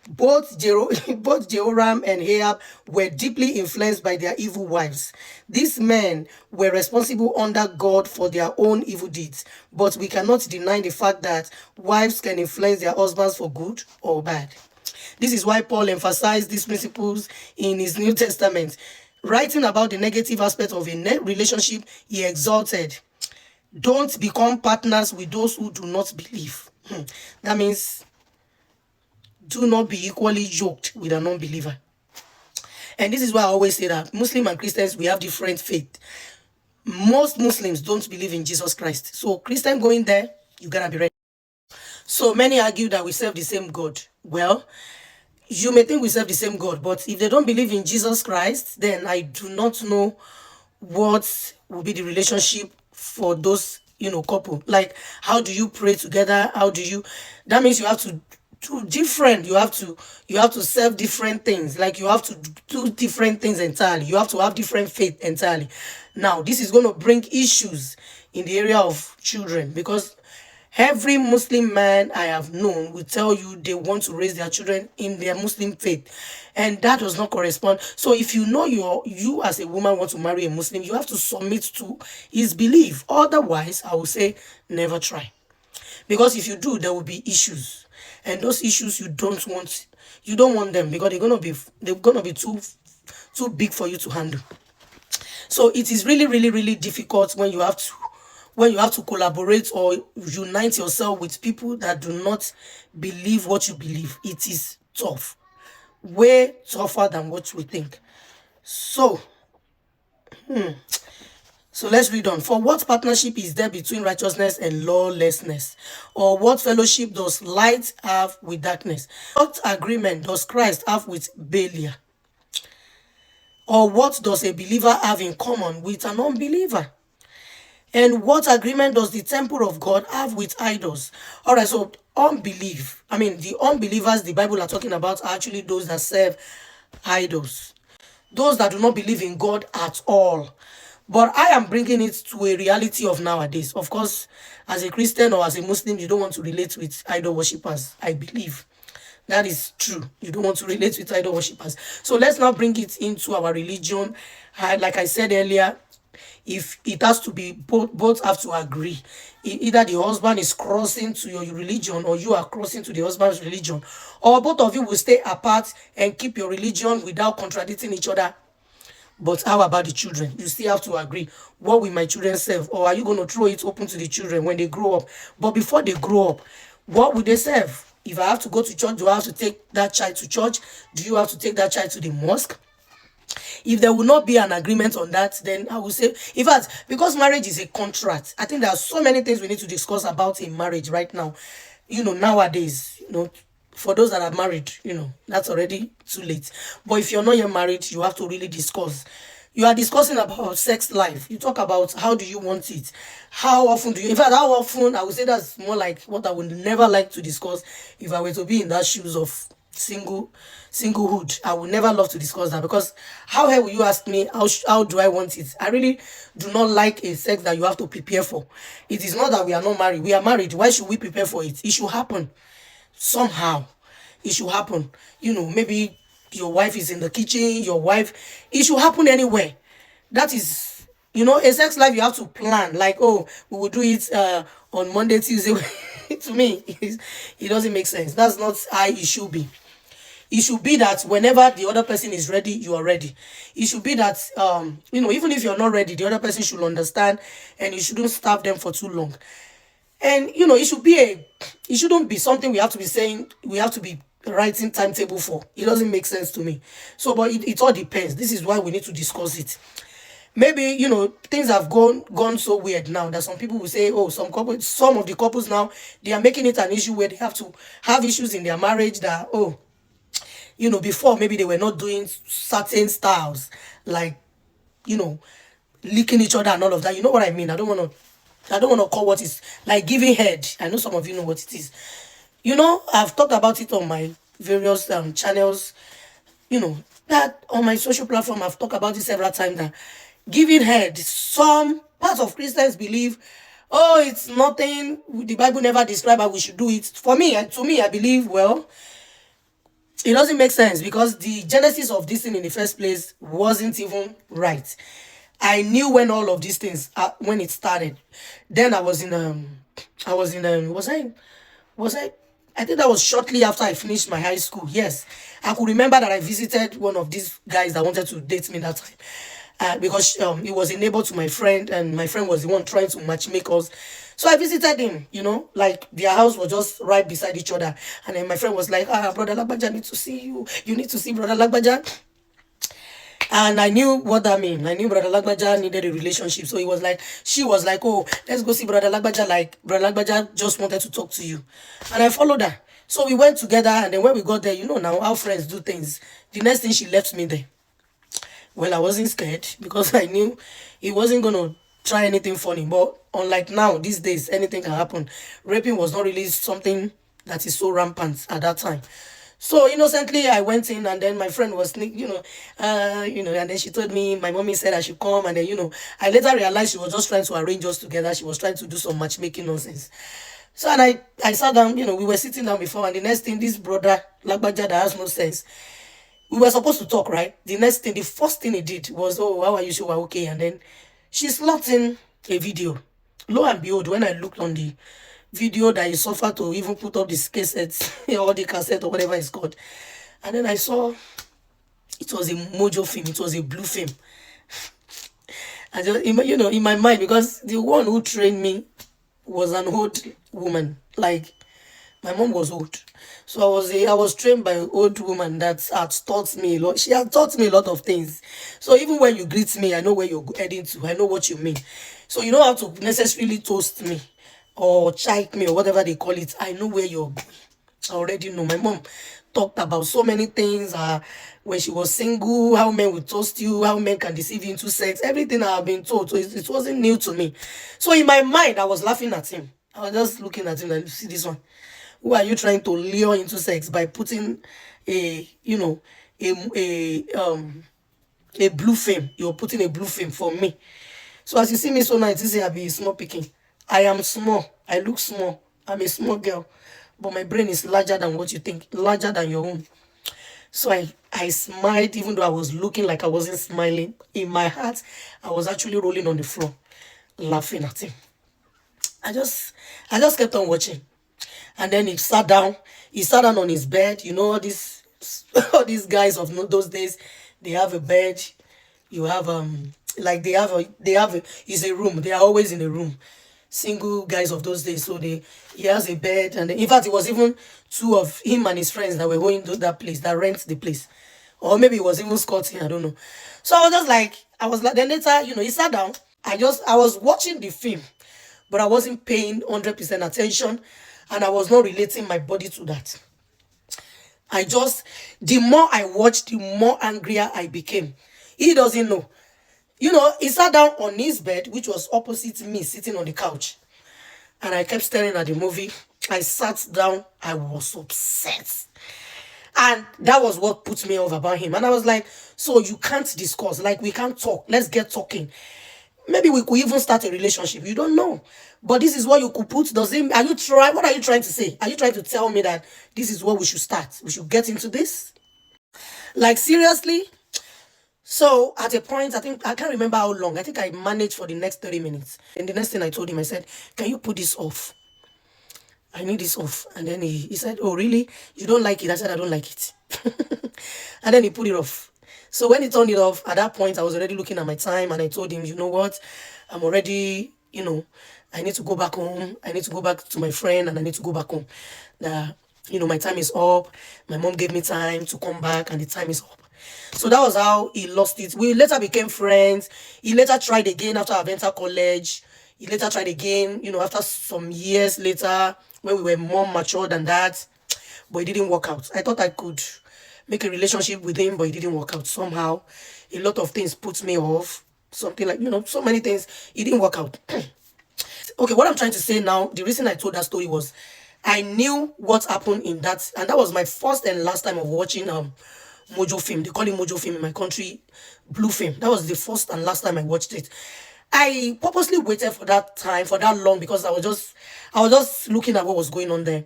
Both Jehoram and Ahab were deeply influenced by their evil wives. These men were responsible under God for their own evil deeds, but we cannot deny the fact that wives can influence their husbands for good or bad. This is why Paul emphasized these principles in his New Testament. Writing about the negative aspect of a relationship, he exalted, don't become partners with those who do not believe. That means do not be equally yoked with an unbeliever. And this is why I always say that Muslim and Christians, we have different faith. Most Muslims don't believe in Jesus Christ. So Christian going there, you gotta be ready. So many argue that we serve the same God. Well, you may think we serve the same God, but if they don't believe in Jesus Christ, then I do not know what will be the relationship for those, couple. Like, how do you pray together? How do you, that means you have to do different. You have to serve different things. Like, you have to do different things entirely. You have to have different faith entirely. Now, this is going to bring issues in the area of children, because every Muslim man I have known will tell you they want to raise their children in their Muslim faith, and that does not correspond. So if you know you as a woman want to marry a Muslim, you have to submit to his belief. Otherwise, I will say never try, because if you do, there will be issues, and those issues you don't want them, because they're gonna be too big for you to handle. So it is really, really, really difficult when you have to collaborate or unite yourself with people that do not believe what you believe. It is tough, way tougher than what we think. So let's read on. For what partnership is there between righteousness and lawlessness? Or what fellowship does light have with darkness? What agreement does Christ have with Belial? Or what does a believer have in common with an unbeliever? And what agreement does the temple of God have with idols? All right, so the unbelievers the Bible are talking about are actually those that serve idols, those that do not believe in God at all. But I am bringing it to a reality of nowadays. Of course, as a Christian or as a Muslim, you don't want to relate with idol worshippers, I believe. That is true. You don't want to relate with idol worshippers. So let's now bring it into our religion. Like I said earlier, if it has to be, both have to agree. Either the husband is crossing to your religion, or you are crossing to the husband's religion, or both of you will stay apart and keep your religion without contradicting each other. But how about the children? You still have to agree. What will my children serve? Or are you going to throw it open to the children when they grow up? But before they grow up, what will they serve? If I have to go to church, do I have to take that child to church? Do you have to take that child to the mosque? If there will not be an agreement on that, then I will say, in fact, because marriage is a contract, I think there are so many things we need to discuss about in marriage right now. Nowadays, for those that are married, that's already too late. But if you're not yet married, you have to really discuss. You are discussing about sex life. You talk about how do you want it? How often do you, in fact, how often, I would say that's more like what I would never like to discuss if I were to be in that shoes of singlehood. I would never love to discuss that, because how will you ask me how do I want it? I really do not like a sex that you have to prepare for. It is not that we are not married. We are married. Why should we prepare for it? It should happen somehow. It should happen. Maybe your wife is in the kitchen, it should happen anywhere. That is, a sex life you have to plan. Like, oh, we will do it on Monday, Tuesday. To me, it doesn't make sense. That's not how it should be. It should be that whenever the other person is ready, you are ready. It should be that, even if you're not ready, the other person should understand, and you shouldn't starve them for too long. And, it shouldn't be something we have to be saying, we have to be writing timetable for. It doesn't make sense to me. So, but it all depends. This is why we need to discuss it. Maybe, things have gone so weird now that some people will say, oh, some of the couples now, they are making it an issue where they have to have issues in their marriage that, before maybe they were not doing certain styles, like, licking each other and all of that. You know what I mean? I don't want to call what is like giving head. I know some of you know what it is. I've talked about it on my various channels. That on my social platform, I've talked about it several times. That giving head, some parts of Christians believe, oh, it's nothing. The Bible never described how we should do it. For me, and to me, I believe, well, It doesn't make sense because the genesis of this thing in the first place wasn't even right. I knew when all of these things when it started. Then was I I think that was shortly after I finished my high school. Yes, I could remember that I visited one of these guys that wanted to date me that time. Because he was a neighbor to my friend, and my friend was the one trying to match make us. So I visited him, like their house was just right beside each other. And then my friend was like, brother Lagbaja, need to see you. You need to see brother Lagbaja. And I knew what that meant. I knew Brother Lagbaja needed a relationship. So she was like, oh, let's go see Brother Lagbaja. Like, Brother Lagbaja just wanted to talk to you. And I followed her. So we went together. And then when we got there, now how friends do things. The next thing, she left me there. Well, I wasn't scared because I knew he wasn't going to try anything funny. But unlike now, these days, anything can happen. Raping was not really something that is so rampant at that time. So innocently, I went in, and then my friend was, and then she told me, my mommy said I should come, and then, I later realized she was just trying to arrange us together. She was trying to do some matchmaking nonsense. So, and I sat down, we were sitting down before, and the next thing, this brother, Lagbaja, that has no sense, we were supposed to talk, right? The first thing he did was, oh, how are you? Sure, we're okay. And then she slots in a video. Lo and behold, when I looked on the video that he suffered to even put up this cassette or the cassette or whatever it's called, and then I saw it was a mojo film. It was a blue film. I just, in my mind, because the one who trained me was an old woman. Like, my mom was old. So I was trained by an old woman that had taught me a lot. She had taught me a lot of things. So even when you greet me, I know where you're heading to. I know what you mean. So you don't have to necessarily toast me or chike me or whatever they call it. I know where you're going. I already know. My mom talked about so many things. When she was single, how men would toast you, how men can deceive you into sex. Everything I have been told. So it wasn't new to me. So in my mind, I was laughing at him. I was just looking at him like, see this one. Who are you trying to lure into sex by putting a blue film? You're putting a blue film for me. So as you see me so now, it's easy. I be small picking. I am small. I look small. I'm a small girl, but my brain is larger than what you think, larger than your own. So I smiled, even though I was looking like I wasn't smiling. In my heart, I was actually rolling on the floor, laughing at him. I just kept on watching. And then he sat down. He sat down on his bed. All these all these guys of those days, they have a bed. You have like they have a it's a room. They are always in a room. Single guys of those days. So he has a bed, and in fact it was even two of him and his friends that were going to that place, that rent the place. Or maybe it was even Scotty, I don't know. So I was like then later, he sat down. I was watching the film, but I wasn't paying 100% attention. And I was not relating my body to that. The more I watched, the more angrier I became. He doesn't know. He sat down on his bed, which was opposite me, sitting on the couch. And I kept staring at the movie. I sat down. I was upset. And that was what put me off about him. And I was like, so you can't discuss. Like, we can't talk. Let's get talking. Maybe we could even start a relationship. You don't know. But this is what you could put. What are you trying to say? Are you trying to tell me that this is what we should start? We should get into this? Like, seriously? So at a point, I can't remember how long. I think I managed for the next 30 minutes. And the next thing I told him, I said, can you put this off? I need this off. And then he said, oh, really? You don't like it? I said, I don't like it. And then he put it off. So when he turned it off, at that point, I was already looking at my time, and I told him, you know what? I'm already, I need to go back home. I need to go back to my friend, and I need to go back home. My time is up. My mom gave me time to come back, and the time is up. So that was how he lost it. We later became friends. He later tried again after I entered college. He later tried again, after some years later, when we were more mature than that. But it didn't work out. I thought I could make a relationship with him, but it didn't work out. Somehow, a lot of things put me off. Something like, so many things. It didn't work out. Okay, what I'm trying to say now, the reason I told that story was I knew what happened in that. And that was my first and last time of watching Mojo film. They call it Mojo film in my country, blue film. That was the first and last time I watched it. I purposely waited for that time, for that long, because I was just looking at what was going on there.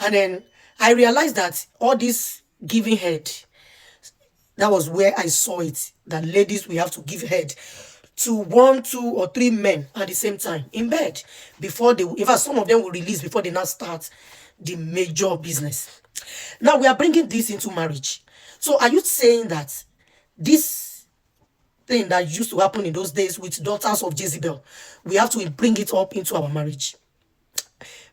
And then I realized that all these giving head. That was where I saw it, that ladies, we have to give head to 1, 2, or 3 men at the same time in bed before they, in fact, some of them will release before they now start the major business. Now we are bringing this into marriage. So are you saying that this thing that used to happen in those days with daughters of Jezebel, we have to bring it up into our marriage?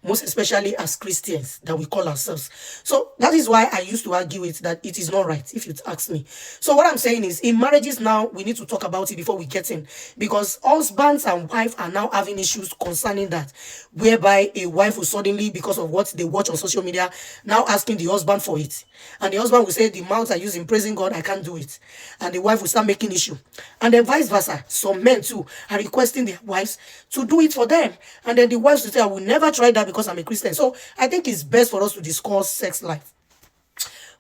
Most especially as Christians that we call ourselves. So that is why I used to argue it, that it is not right, if you ask me. So what I'm saying is, in marriages now, we need to talk about it before we get in, because husbands and wives are now having issues concerning that, whereby a wife will suddenly, because of what they watch on social media, now asking the husband for it, and the husband will say, the mouth I use in praising God, I can't do it, and the wife will start making issue. And then vice versa, some men too are requesting their wives to do it for them, and then the wives will say, I will never try that because I'm a Christian. So I think it's best for us to discuss sex life.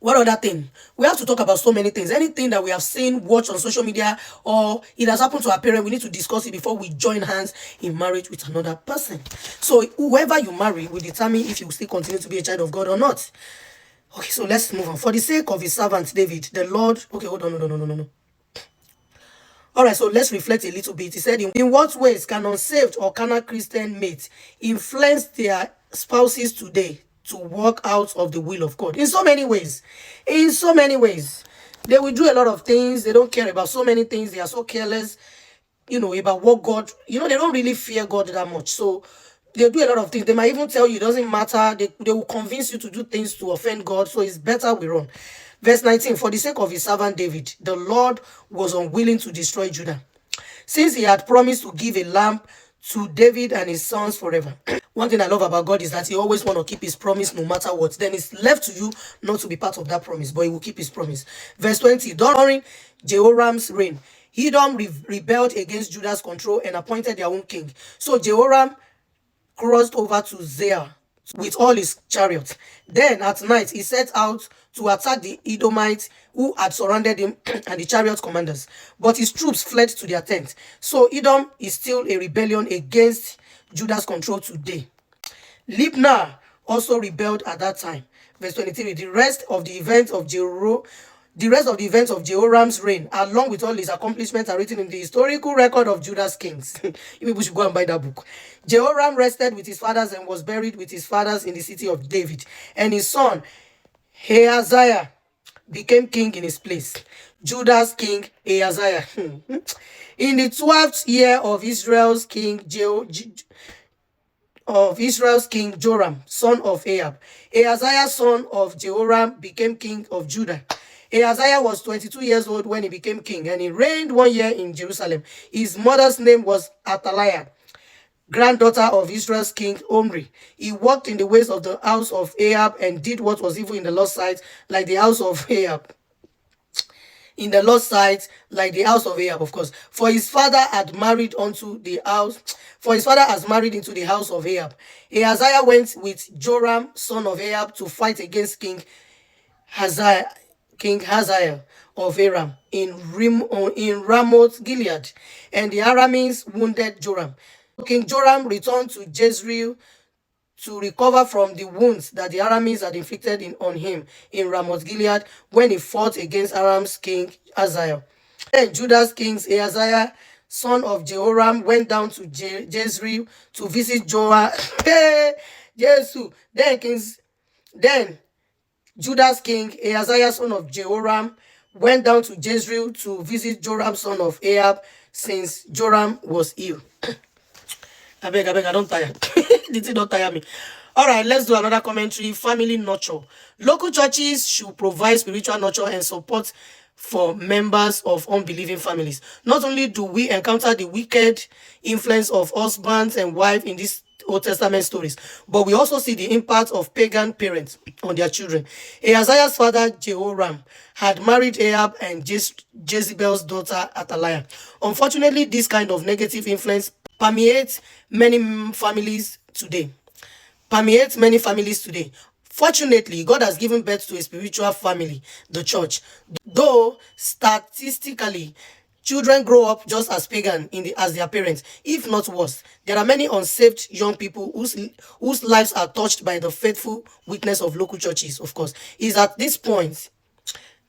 What other thing? We have to talk about so many things. Anything that we have seen, watched on social media, or it has happened to our parents, we need to discuss it before we join hands in marriage with another person. So whoever you marry will determine if you will still continue to be a child of God or not. Okay, so let's move on. For the sake of his servant David, the Lord... Okay, hold on, no. All right, so let's reflect a little bit. He said, in what ways can unsaved or carnal Christian mates influence their spouses today to walk out of the will of God? In so many ways. In so many ways. They will do a lot of things. They don't care about so many things. They are so careless, about what God... they don't really fear God that much. So they do a lot of things. They might even tell you it doesn't matter. They will convince you to do things to offend God. So it's better we run. Verse 19, for the sake of his servant David, the Lord was unwilling to destroy Judah, since he had promised to give a lamb to David and his sons forever. One thing I love about God is that he always wants to keep his promise no matter what. Then it's left to you not to be part of that promise, but he will keep his promise. Verse 20, during Jehoram's reign, Edom rebelled against Judah's control and appointed their own king. So Jehoram crossed over to Zair with all his chariots. Then at night he set out to attack the Edomites who had surrounded him and the chariot commanders. But his troops fled to their tent. So Edom is still a rebellion against Judah's control today. Libnah also rebelled at that time. Verse 23, the rest of the events of Jehoram's reign, along with all his accomplishments, are written in the historical record of Judah's kings. You people should go and buy that book. Jehoram rested with his fathers and was buried with his fathers in the city of David. And his son, Ahaziah, became king in his place. Judah's king, Ahaziah. In the 12th year of Israel's king Joram, son of Ahab, Ahaziah, son of Jehoram, became king of Judah. Ahaziah was 22 years old when he became king, and he reigned 1 year in Jerusalem. His mother's name was Athaliah, granddaughter of Israel's king Omri. He walked in the ways of the house of Ahab and did what was evil in the Lord's sight, like the house of Ahab. In the Lord's sight, like the house of Ahab, of course. For his father has married into the house of Ahab. Ahaziah went with Joram, son of Ahab, to fight against King Hazael of Aram in Ramoth Gilead, and the Arameans wounded Joram. King Joram returned to Jezreel to recover from the wounds that the Arameans had inflicted on him in Ramoth Gilead when he fought against Aram's king Hazael. Then Judah's king Ahaziah, son of Jehoram, went down to Jezreel to visit Joram. Then Judah's king Ahaziah, son of Jehoram, went down to Jezreel to visit Joram, son of Ahab, since Joram was ill. I beg, I don't tire. Did it not tire me? All right, let's do another commentary. Family nurture. Local churches should provide spiritual nurture and support for members of unbelieving families. Not only do we encounter the wicked influence of husbands and wives in these Old Testament stories, but we also see the impact of pagan parents on their children. Ahaziah's father Jehoram had married Ahab and Jezebel's daughter Athaliah. Unfortunately, this kind of negative influence permeates many families today. Fortunately, God has given birth to a spiritual family, the church. Though statistically, children grow up just as pagan as their parents, if not worse. There are many unsaved young people whose lives are touched by the faithful witness of local churches, of course. It's at this point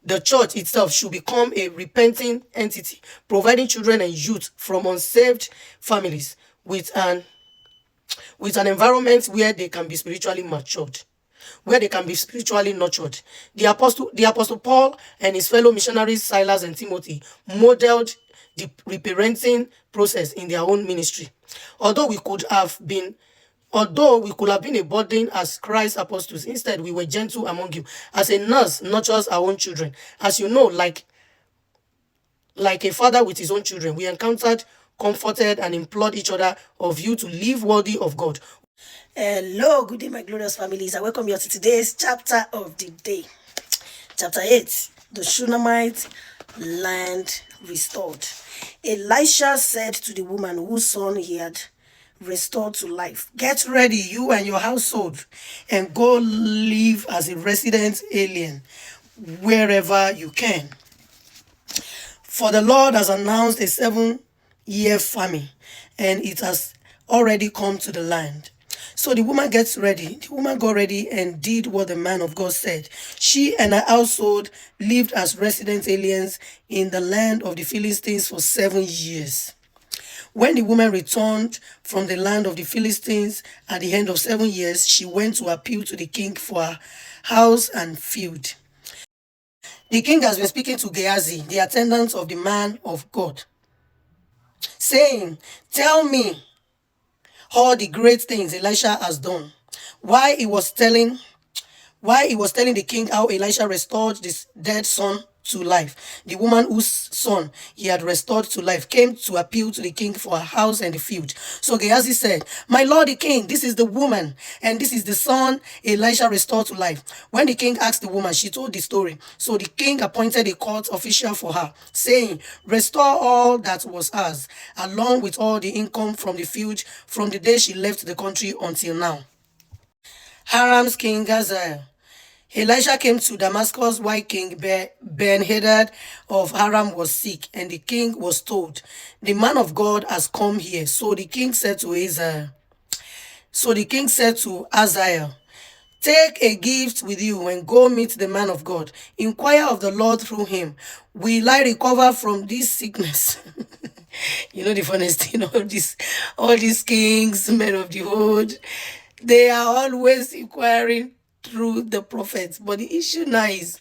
The church itself should become a repenting entity, providing children and youth from unsaved families with an environment where they can be spiritually matured, where they can be spiritually nurtured. The apostle Paul and his fellow missionaries Silas and Timothy modeled the reparenting process in their own ministry. Although we could have been a burden as Christ's apostles, instead we were gentle among you. As a nurse nurtures our own children, as you know, like a father with his own children, we encountered, comforted, and implored each other of you to live worthy of God. Hello, good day, my glorious families. I welcome you to today's chapter of the day. Chapter 8, the Shunammite land restored. Elisha said to the woman whose son he had restored to life, "Get ready, you and your household, and go live as a resident alien wherever you can. For the Lord has announced a 7-year famine, and it has already come to the land." So the woman gets ready. The woman got ready and did what the man of God said. She and her household lived as resident aliens in the land of the Philistines for 7 years. When the woman returned from the land of the Philistines at the end of 7 years, she went to appeal to the king for her house and field. The king has been speaking to Gehazi, the attendant of the man of God, saying, "Tell me all the great things Elisha has done." Why he was telling the king how Elisha restored this dead son to life. The woman whose son he had restored to life came to appeal to the king for her house and the field. So Gehazi said, "My lord the king, this is the woman, and this is the son Elisha restored to life." When the king asked the woman, she told the story. So the king appointed a court official for her, saying, "Restore all that was hers, along with all the income from the field from the day she left the country until now." Aram's king Ahaziah. Elisha came to Damascus while King Ben-Hadad of Aram was sick, and the king was told, "The man of God has come here." So the king said to Ahaziah, "Take a gift with you and go meet the man of God. Inquire of the Lord through him. Will I recover from this sickness?" You know the funniest thing, all these kings, men of the old, they are always inquiring through the prophets. But the issue now is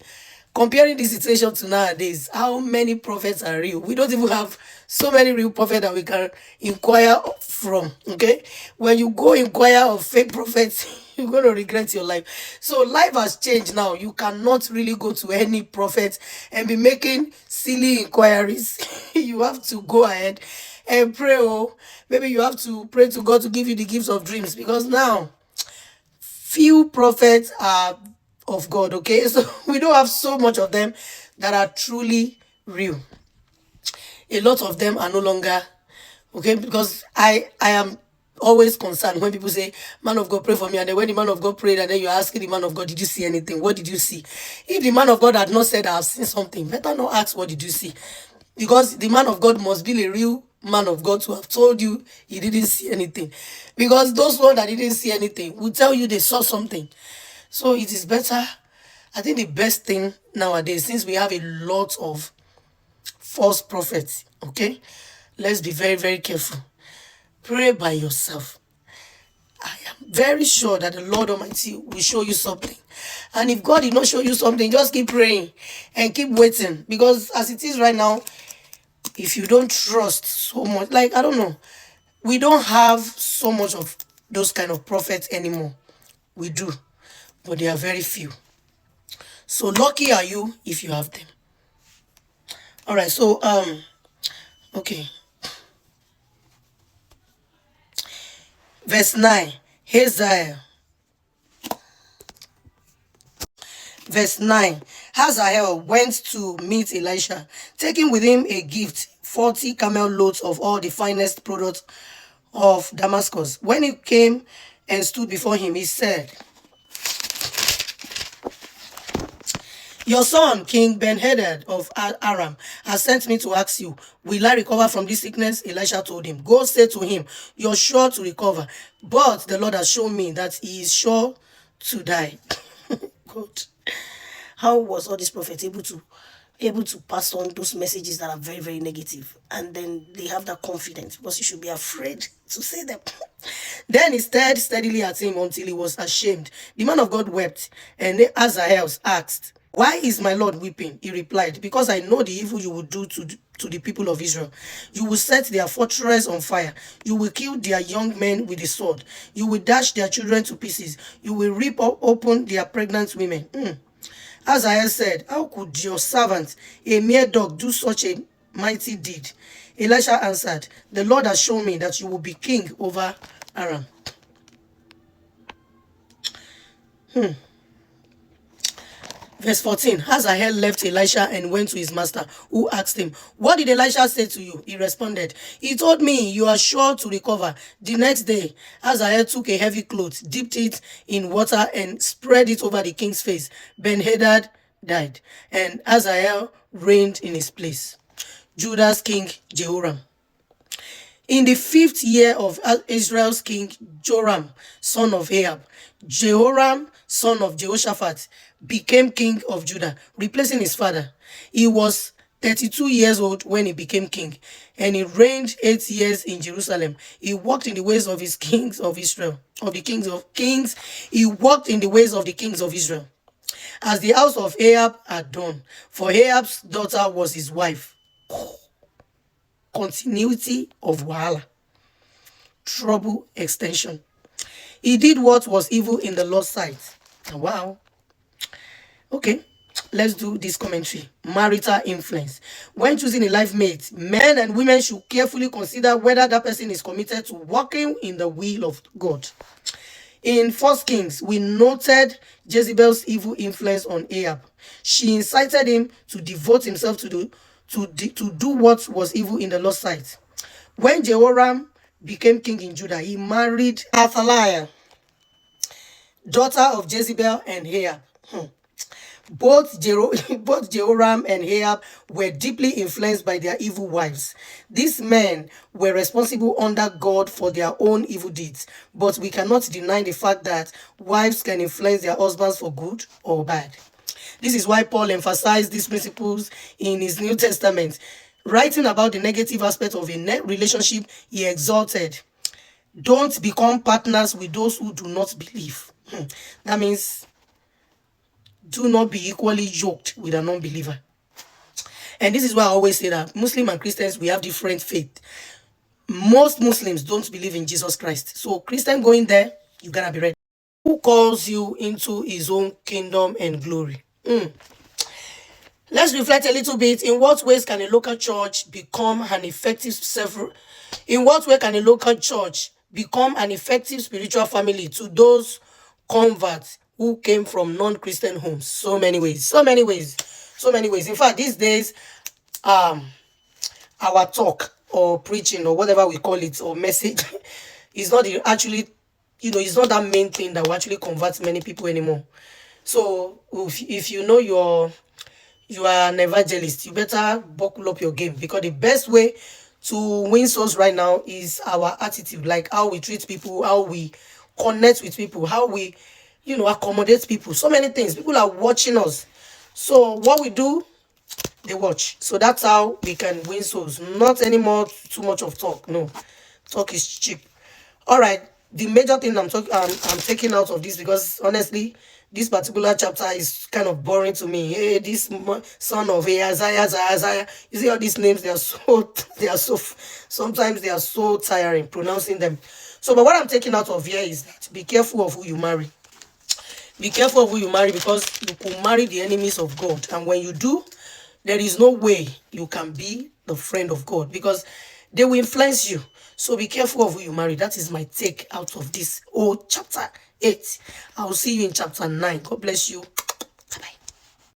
comparing the situation to nowadays. How many prophets are real? We don't even have so many real prophets that we can inquire from. Okay, when you go inquire of fake prophets, you're going to regret your life. So life has changed now. You cannot really go to any prophet and be making silly inquiries. You have to go ahead and pray. Oh, maybe you have to pray to God to give you the gifts of dreams, because now few prophets are of God. Okay, so we don't have so much of them that are truly real. A lot of them are no longer okay, because I am always concerned when people say, "Man of God, pray for me," and then when the man of God prayed, and then you're asking the man of God, "Did you see anything? What did you see?" If the man of God had not said, "I've seen something," better not ask, "What did you see?" Because the man of God must be a real man of God to have told you he didn't see anything. Because those ones that didn't see anything will tell you they saw something. So it is better. I think the best thing nowadays, since we have a lot of false prophets, okay, let's be very, very careful. Pray by yourself. I am very sure that the Lord Almighty will show you something. And if God did not show you something, just keep praying and keep waiting. Because as it is right now, if you don't trust so much, like, I don't know, we don't have so much of those kind of prophets anymore. We do, but they are very few. So lucky are you if you have them. All right, so okay. Verse 9, Ahaziah. Verse 9, Hazael went to meet Elisha, taking with him a gift, 40 camel loads of all the finest products of Damascus. When he came and stood before him, he said, "Your son, King Ben-Hadad of Aram, has sent me to ask you, will I recover from this sickness?" Elisha told him, "Go say to him, you're sure to recover, but the Lord has shown me that he is sure to die." Good. How was all these prophets able to pass on those messages that are very, very negative, and then they have that confidence? Because you should be afraid to say them. Then he stared steadily at him until he was ashamed. The man of God wept, and Ahaziah asked, "Why is my Lord weeping?" He replied, "Because I know the evil you will do to the people of Israel. You will set their fortress on fire. You will kill their young men with the sword. You will dash their children to pieces. You will rip open their pregnant women." Ahaziah said, "How could your servant, a mere dog, do such a mighty deed?" Elisha answered, "The Lord has shown me that you will be king over Aram." Verse 14, Hazael left Elisha and went to his master, who asked him, "What did Elisha say to you?" He responded, "He told me you are sure to recover." The next day, Hazael took a heavy cloth, dipped it in water, and spread it over the king's face. Ben-Hadad died, and Hazael reigned in his place. Judah's king Jehoram. In the 5th year of Israel's king Joram, son of Ahab, Jehoram, son of Jehoshaphat, became king of Judah, replacing his father. He was 32 years old when he became king, and he reigned 8 years in Jerusalem. He walked in the ways of his kings of Israel, of the kings of kings. He walked in the ways of the kings of Israel, as the house of Ahab had done, for Ahab's daughter was his wife. Continuity of wahala, trouble extension. He did what was evil in the Lord's sight. Wow. Okay, let's do this commentary. Marital influence. When choosing a life mate, men and women should carefully consider whether that person is committed to walking in the will of God. In 1 Kings, we noted Jezebel's evil influence on Ahab. She incited him to devote himself to do what was evil in the Lord's sight. When Jehoram became king in Judah, he married Ahaziah, daughter of Jezebel and Ahab. Both Jehoram and Ahab were deeply influenced by their evil wives. These men were responsible under God for their own evil deeds, but we cannot deny the fact that wives can influence their husbands for good or bad. This is why Paul emphasized these principles in his New Testament. Writing about the negative aspect of a relationship, he exhorted, "Don't become partners with those who do not believe." That means do not be equally yoked with an unbeliever. And this is why I always say that Muslim and Christians, we have different faith. Most Muslims don't believe in Jesus Christ. So Christian going there, you gotta be ready. Who calls you into his own kingdom and glory? Let's reflect a little bit. In what ways can a local church become an effective spiritual family to those converts who came from non-Christian homes? So many ways. In fact, these days, our talk or preaching or whatever we call it or message is not it's not that main thing that will actually convert many people anymore. So if you know you are an evangelist, you better buckle up your game, because the best way to win souls right now is our attitude, like how we treat people, how we connect with people, how we accommodate people. So many things. People are watching us. So what we do, they watch. So that's how we can win souls. Not anymore too much of talk. No, talk is cheap. All right. The major thing I'm taking out of this, because honestly, this particular chapter is kind of boring to me. Hey, this son of Ahaziah. You see all these names? Sometimes they are so tiring pronouncing them. So, but what I'm taking out of here is that be careful of who you marry. Be careful of who you marry, because you could marry the enemies of God. And when you do, there is no way you can be the friend of God, because they will influence you. So be careful of who you marry. That is my take out of this chapter 8. I'll see you in chapter 9. God bless you.